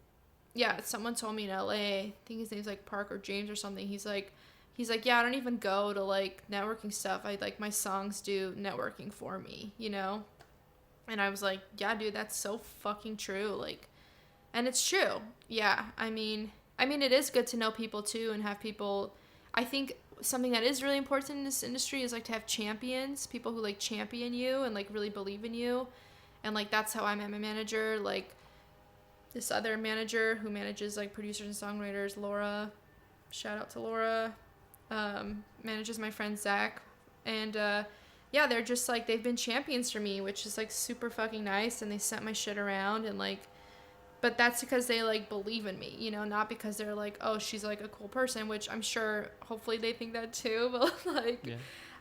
B: yeah, someone told me in LA, I think his name's like Parker James or something. He's like, yeah, I don't even go to like networking stuff. I like, my songs do networking for me, And I was like, yeah, dude, that's so fucking true. Like, and it's true. Yeah. I mean, it is good to know people too and have people. I think something that is really important in this industry is like to have champions, people who like champion you and like really believe in you. And like, that's how I met my manager. Like this other manager who manages like producers and songwriters, Laura, shout out to Laura, manages my friend Zach. And, yeah, they're just like, they've been champions for me, which is like super fucking nice. And they sent my shit around and like, but that's because they like believe in me, not because they're like, oh, she's like a cool person, which I'm sure hopefully they think that too. But like, yeah.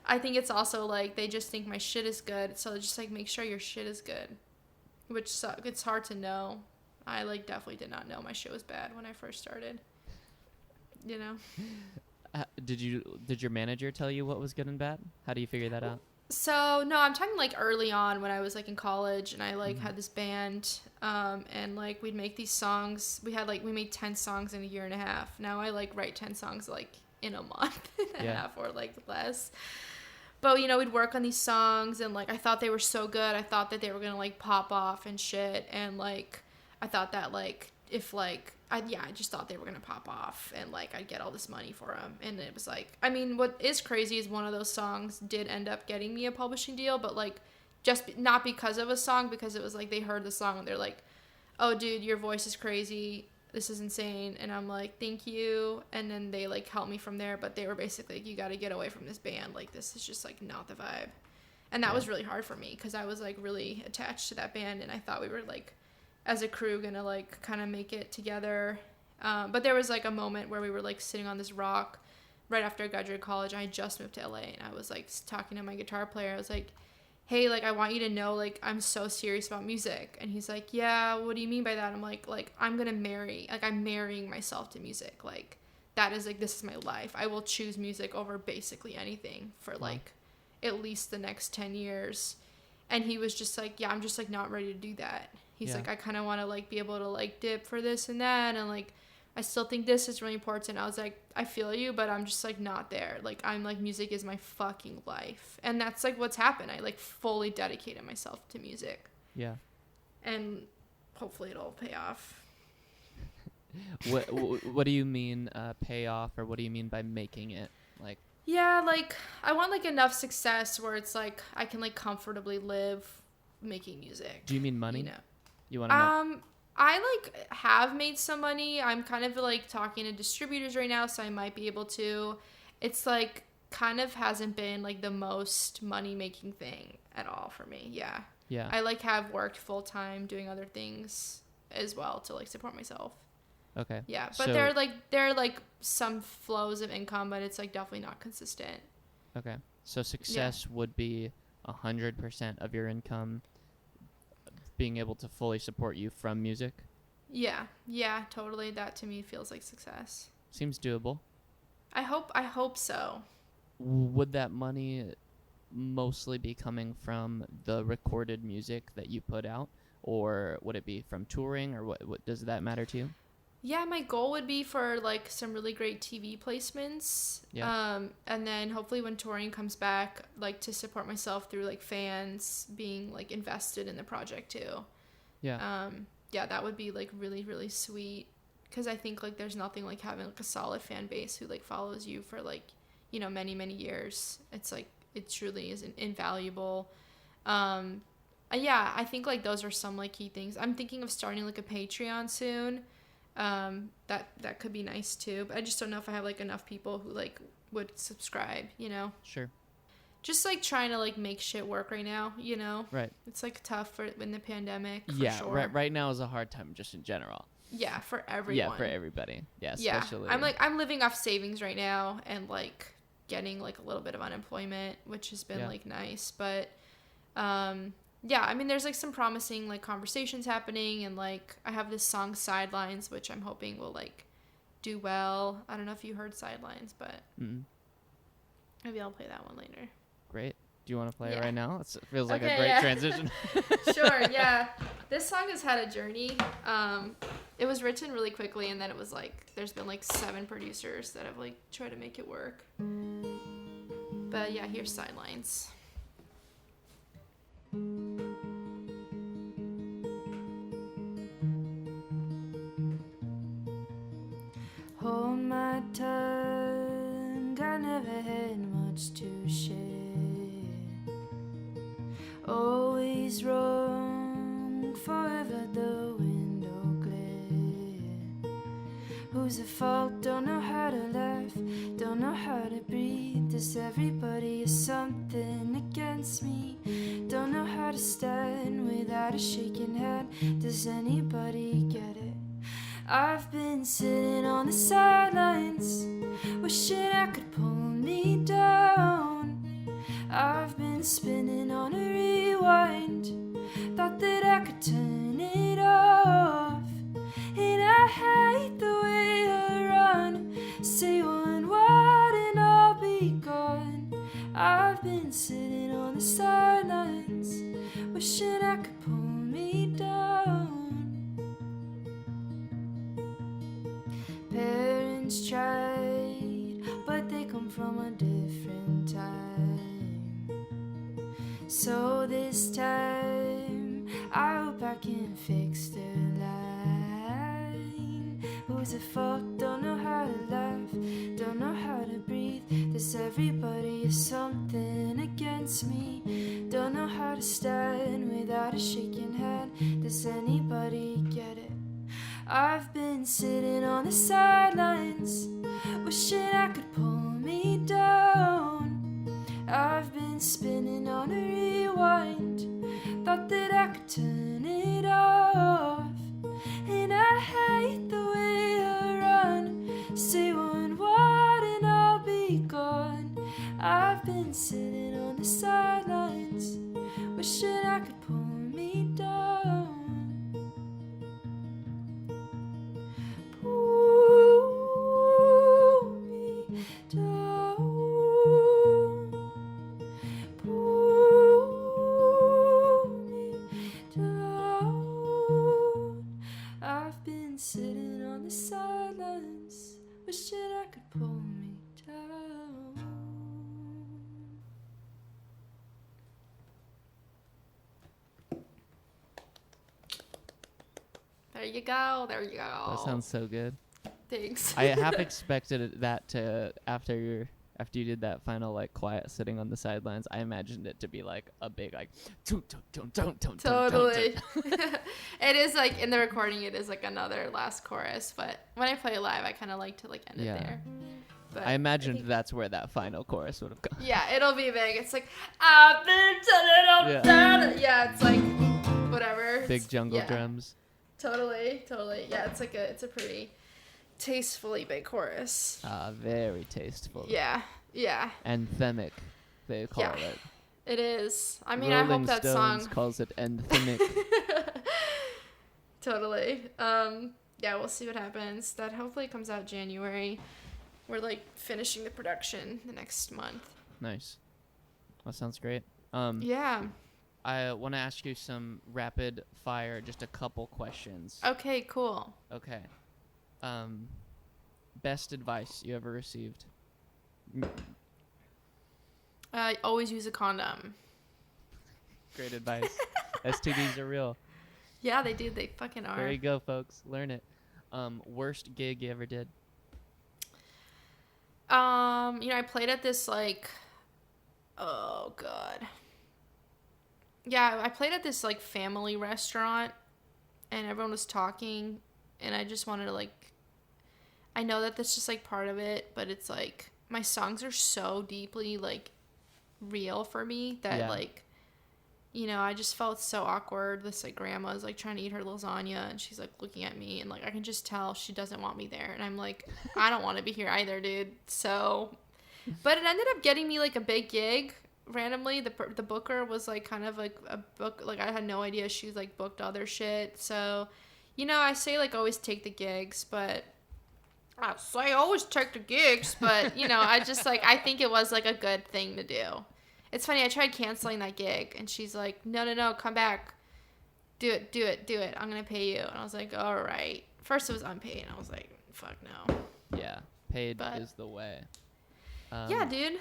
B: I think it's also like, they just think my shit is good. So just like make sure your shit is good, which it's hard to know. I like definitely did not know my shit was bad when I first started,
A: Did your manager tell you what was good and bad? How do you figure that out?
B: So no, I'm talking like early on when I was like in college and I like had this band, and like we'd make these songs. We made 10 songs in a year and a half. Now I like write 10 songs like in a month and a half or like less. But we'd work on these songs and like I thought they were so good. I thought that they were gonna like pop off and shit, and like I thought that like if like I just thought they were gonna pop off and like I'd get all this money for them. And it was like, I mean, what is crazy is one of those songs did end up getting me a publishing deal, but like just not because of a song, because it was like they heard the song and they're like, oh dude, your voice is crazy, this is insane. And I'm like, thank you. And then they like helped me from there, but they were basically like, you got to get away from this band, like this is just like not the vibe. And that was really hard for me because I was like really attached to that band and I thought we were like as a crew gonna like kind of make it together, but there was like a moment where we were like sitting on this rock right after I graduated college. I had just moved to LA and I was like talking to my guitar player. I was like, hey, like, I want you to know, like, I'm so serious about music. And he's like, yeah, what do you mean by that? I'm like, I'm gonna I'm marrying myself to music. Like, that is, like, this is my life. I will choose music over basically anything for, like, at least the next 10 years. And he was just like, yeah, I'm just, like, not ready to do that. He's like, I kind of want to, like, be able to, like, dip for this and that. And, like, I still think this is really important. I was like, I feel you, but I'm just, like, not there. Like, I'm, like, music is my fucking life. And that's, like, what's happened. I, like, fully dedicated myself to music.
A: Yeah.
B: And hopefully it'll pay off.
A: What do you mean pay off, or what do you mean by making it? Like,
B: yeah, like, I want, like, enough success where it's, like, I can, like, comfortably live making music.
A: Do you mean money?
B: You know?
A: You want to
B: I, like, have made some money. I'm kind of, like, talking to distributors right now, so I might be able to. It's, like, kind of hasn't been, like, the most money-making thing at all for me. Yeah.
A: Yeah.
B: I, like, have worked full-time doing other things as well to, like, support myself.
A: Okay.
B: Yeah, but
A: so,
B: there are, like, some flows of income, but it's, like, definitely not consistent.
A: Okay. So success would be 100% of your income being able to fully support you from music?
B: Yeah, totally. That to me feels like success.
A: Seems doable.
B: I hope so.
A: Would that money mostly be coming from the recorded music that you put out, or would it be from touring, or what does that matter to you?
B: Yeah, my goal would be for, like, some really great TV placements.
A: Yeah.
B: And then hopefully when touring comes back, like, to support myself through, like, fans being, like, invested in the project too.
A: Yeah.
B: Yeah, that would be, like, really, really sweet. Because I think, like, there's nothing like having, like, a solid fan base who, like, follows you for, like, you know, many, many years. It's, like, it truly is invaluable. Yeah, I think, like, those are some, like, key things. I'm thinking of starting, like, a Patreon soon. That could be nice too, but I just don't know if I have, like, enough people who, like, would subscribe, you know?
A: Sure.
B: Just, like, trying to, like, make shit work right now, you know?
A: Right.
B: It's, like, tough in the pandemic, for
A: yeah,
B: sure.
A: right now is a hard time just in general.
B: Yeah, for everyone.
A: Yeah, for everybody. Yeah, especially.
B: Yeah, I'm living off savings right now and, like, getting, like, a little bit of unemployment, which has been, like, nice, but, yeah, I mean, there's, like, some promising, like, conversations happening, and, like, I have this song Sidelines, which I'm hoping will, like, do well. I don't know if you heard Sidelines, but maybe I'll play that one later.
A: Great. Do you want to play it right now? It feels like
B: Okay,
A: a great transition.
B: Sure, yeah. This song has had a journey. It was written really quickly, and then it was, like, there's been, like, 7 producers that have, like, tried to make it work. But, yeah, here's Sidelines. Hold my tongue, I never had much to share. Always wrong, forever the window glare. Who's at fault? Don't know how to laugh, don't know how to breathe. Does everybody have something against me? Don't know how to stand without a shaking hand. Does anybody get it? I've been sitting on the sidelines, wishing I could pull me down. I've been spinning on a rewind, thought that I could turn it off. And I hate the way I run, say one word and I'll be gone. I've been sitting on the sidelines, wishing I could pull me down. Parents tried, but they come from a different time. So this time, I hope I can fix their line. Who's at fault? Don't know how to laugh, don't know how to breathe. Does everybody have something against me? Don't know how to stand without a shaking hand. Does anybody get it? I've been sitting on the sidelines, wishing I could pull me down. I've been spinning on a rewind, thought that I could turn it off. And I hate the way I run, say one word and I'll be gone. I've been sitting on the sidelines, There you go. There you go.
C: That sounds so good.
B: Thanks.
C: I half expected that to after you did that final like quiet sitting on the sidelines. I imagined it to be like a big like
B: Totally. It is like in the recording. It is like another last chorus, but when I play it live, I kind of like to like end it there. But
C: I imagined that's where that final chorus would have gone.
B: Yeah, it'll be big. It's like I've been telling them. Yeah, it's like whatever.
C: Big jungle drums.
B: Totally. Yeah, it's a pretty tastefully big chorus.
C: Very tasteful.
B: Yeah.
C: Anthemic, they call it.
B: It is. I mean,
C: Rolling
B: I hope that
C: Stones
B: song
C: calls it anthemic.
B: Totally. Yeah, we'll see what happens. That hopefully comes out January. We're like finishing the production the next month.
C: Nice. That sounds great.
B: Yeah.
C: I want to ask you some rapid fire, just a couple questions.
B: Okay, cool.
C: Okay. Best advice you ever received?
B: Always use a condom.
C: Great advice. STDs are real.
B: Yeah, they do. They fucking are.
C: There you go, folks. Learn it. Worst gig you ever did?
B: I played at this like, oh god. Yeah, I played at this like family restaurant, and everyone was talking, and I just wanted to like, I know that that's just like part of it, but it's like my songs are so deeply like real for me that like, I just felt so awkward. This like grandma is like trying to eat her lasagna, and she's like looking at me, and like I can just tell she doesn't want me there, and I'm like, I don't want to be here either, dude. So, but it ended up getting me like a big gig. Randomly, the booker was like kind of like a book, like I had no idea she like booked other shit. So, I say like always take the gigs, but I just like I think it was like a good thing to do. It's funny, I tried canceling that gig, and she's like, no, come back, do it, I'm gonna pay you. And I was like, all right. First it was unpaid, and I was like, fuck no.
C: Yeah, paid is the way.
B: Yeah, dude.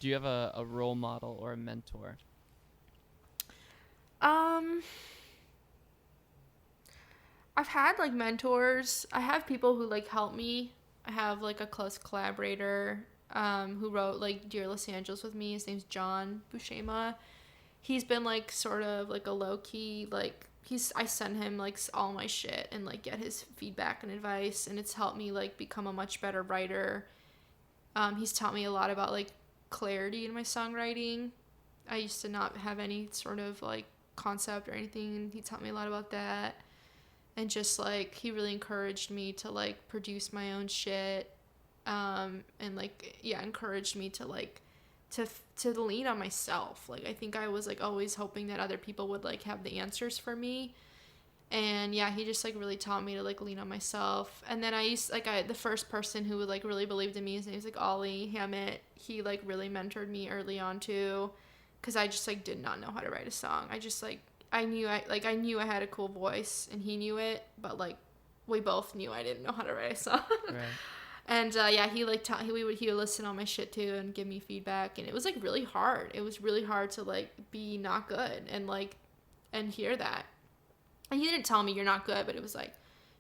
C: Do you have a role model or a mentor?
B: I've had like mentors. I have people who like help me. I have like a close collaborator who wrote like Dear Los Angeles with me. His name's John Buscema. He's been like sort of like a low key like I send him like all my shit and like get his feedback and advice, and it's helped me like become a much better writer. He's taught me a lot about like clarity in my songwriting. I used to not have any sort of like concept or anything, and he taught me a lot about that. And just like he really encouraged me to like produce my own shit, and like encouraged me to like to lean on myself. Like I think I was like always hoping that other people would like have the answers for me, and he just like really taught me to like lean on myself. And then the first person who would like really believed in me, his name was like Ollie Hammett. He like really mentored me early on too, because I just like did not know how to write a song. I just like I knew I had a cool voice, and he knew it, but like we both knew I didn't know how to write a song. Right. And he like he would listen on my shit too and give me feedback, and it was like really hard. It was really hard to like be not good and like and hear that. And he didn't tell me you're not good, but it was like,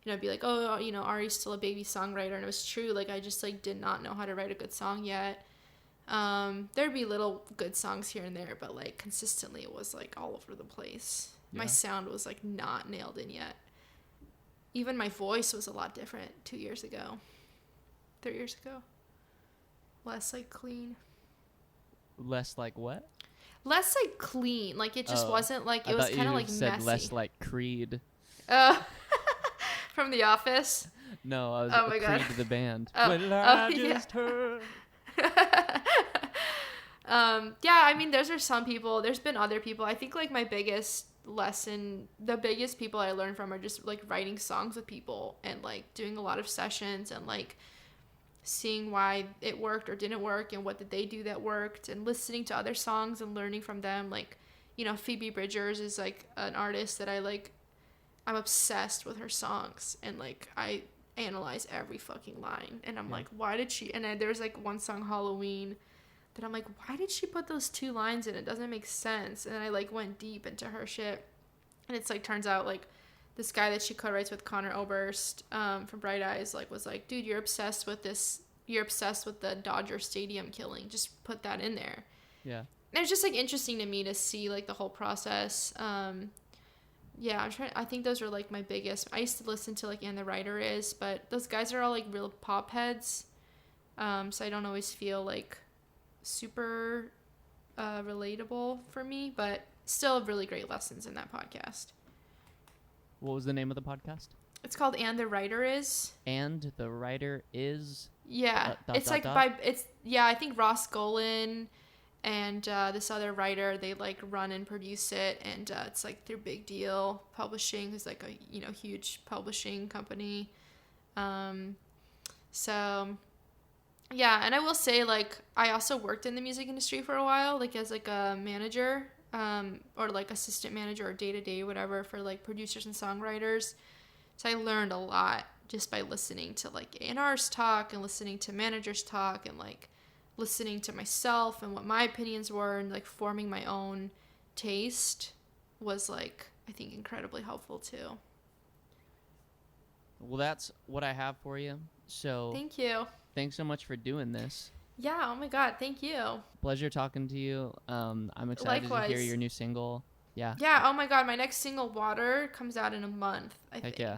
B: I'd be like, oh, Ari's still a baby songwriter, and it was true. Like I just like did not know how to write a good song yet. There'd be little good songs here and there, but like consistently it was like all over the place. Yeah. My sound was like not nailed in yet. Even my voice was a lot different 3 years ago. Less like clean.
C: Less like what?
B: Less like clean. Like it just wasn't like, it was kind of like
C: said
B: messy.
C: Less like Creed.
B: From The Office?
C: No, I was
B: Creed
C: God. The band.
B: Well, I just heard. I mean, those are some people. There's been other people. I think like my biggest lesson, the biggest people I learned from are just like writing songs with people and like doing a lot of sessions and like seeing why it worked or didn't work and what did they do that worked, and listening to other songs and learning from them. Like, Phoebe Bridgers is like an artist that I'm obsessed with her songs, and like I analyze every fucking line, and I'm like, why did she, and there's like one song, Halloween, that I'm like, why did she put those 2 lines in? It doesn't make sense. And I like went deep into her shit, and it's like turns out like this guy that she co-writes with, Connor Oberst, from Bright Eyes, like was like, dude, you're obsessed with the Dodger Stadium killing. Just put that in there.
C: Yeah.
B: And it's just like interesting to me to see like the whole process. Yeah, I think those are like my biggest. I used to listen to like And the Writer Is, but those guys are all like real pop heads. So I don't always feel like super relatable for me, but still really great lessons in that podcast.
C: What was the name of the podcast?
B: It's called And the Writer Is.
C: And the Writer Is.
B: Yeah, I think Ross Golan and this other writer, they like run and produce it, and it's like their Big Deal Publishing, who's like a huge publishing company. So yeah, and I will say, like, I also worked in the music industry for a while, like as like a manager, or like assistant manager or day-to-day whatever for like producers and songwriters. So I learned a lot just by listening to like A&Rs talk and listening to managers talk and like listening to myself and what my opinions were, and like forming my own taste was like, I think, incredibly helpful too.
C: Well, that's what I have for you. So
B: thank you.
C: Thanks so much for doing this.
B: Yeah, oh my God, thank you.
C: Pleasure talking to you. I'm excited
B: Likewise.
C: to hear your new single. Yeah.
B: Yeah, oh my God, my next single, Water, comes out in a month, I think.
C: Yeah.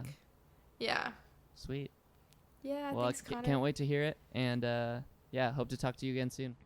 B: Yeah.
C: Sweet.
B: Yeah,
C: well,
B: thanks,
C: I can't wait to hear it. And yeah, hope to talk to you again soon.